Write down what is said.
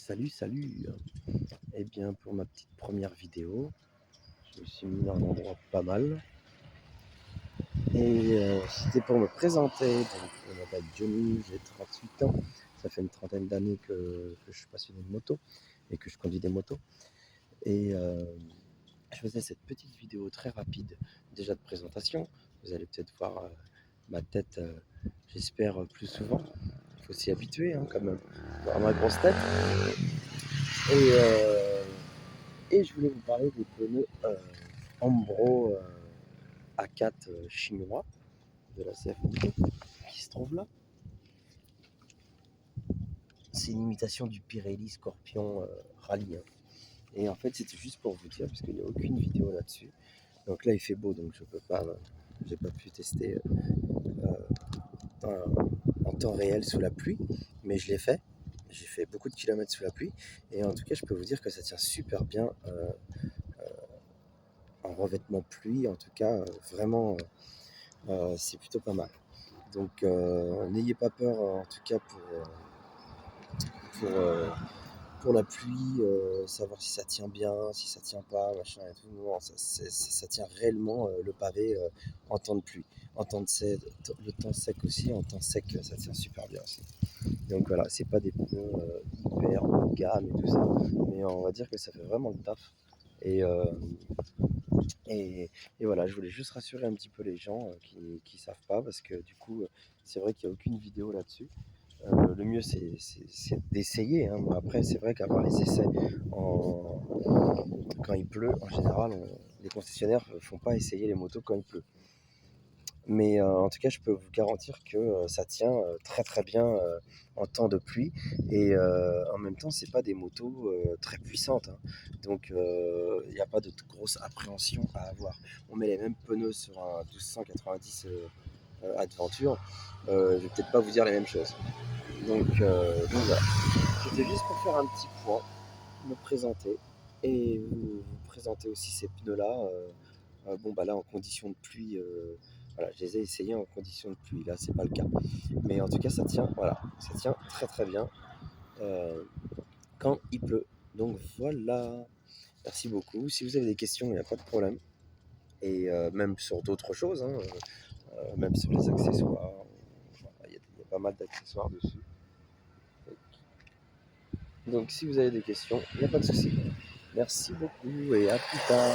Salut. Eh bien, pour ma petite première vidéo, je me suis mis dans un endroit pas mal. Et c'était pour me présenter. Donc, je m'appelle Johnny, j'ai 38 ans. Ça fait une trentaine d'années que je suis passionné de moto et que je conduis des motos. Et je faisais cette petite vidéo très rapide, déjà de présentation. Vous allez peut-être voir ma tête, j'espère, plus souvent. Il faut s'y habituer, hein, quand même, voir ma grosse tête. Et, euh, Et je voulais vous parler des pneus Ambro A4 chinois de la CF Moto qui se trouve là. C'est une imitation du Pirelli Scorpion Rallye, hein. Et en fait, c'était juste pour vous dire, parce qu'il n'y a aucune vidéo là-dessus. Donc là, il fait beau, donc je peux pas, j'ai pas pu tester en temps réel sous la pluie, mais je l'ai fait. J'ai fait beaucoup de kilomètres sous la pluie, et en tout cas, je peux vous dire que ça tient super bien en revêtement pluie. En tout cas, vraiment. C'est plutôt pas mal. Donc n'ayez pas peur en tout cas pour, euh, pour la pluie, savoir si ça tient bien, si ça tient pas, machin et tout. Non, ça tient réellement le pavé en temps de pluie. En temps de sec, le temps sec aussi, en temps sec ça tient super bien aussi. Donc voilà, c'est pas des pneus hyper haut de gamme et tout ça, mais on va dire que ça fait vraiment le taf. Et, euh, et, et voilà, je voulais juste rassurer un petit peu les gens qui savent pas, parce que du coup, c'est vrai qu'il n'y a aucune vidéo là-dessus. Le mieux, c'est d'essayer, hein. Bon, après, c'est vrai qu'avoir les essais en... quand il pleut, en général, les concessionnaires ne font pas essayer les motos quand il pleut. Mais en tout cas, je peux vous garantir que ça tient très très bien en temps de pluie. Et en même temps, c'est pas des motos très puissantes, hein. Donc il n'y a pas de grosse appréhension à avoir. On met les mêmes pneus sur un 1290 Adventure. Je vais peut-être pas vous dire les mêmes choses. Donc voilà. C'était juste pour faire un petit point, me présenter et vous présenter aussi ces pneus-là. Bon, bah là, en conditions de pluie, voilà, je les ai essayés en conditions de pluie. Là, c'est pas le cas. Mais en tout cas, ça tient, voilà, ça tient très très bien euh, quand il pleut. Donc voilà. Merci beaucoup. Si vous avez des questions, il n'y a pas de problème. Et même sur d'autres choses, hein, même sur les accessoires. Voilà, il y a pas mal d'accessoires dessus. Donc si vous avez des questions, il n'y a pas de souci. Merci beaucoup et à plus tard.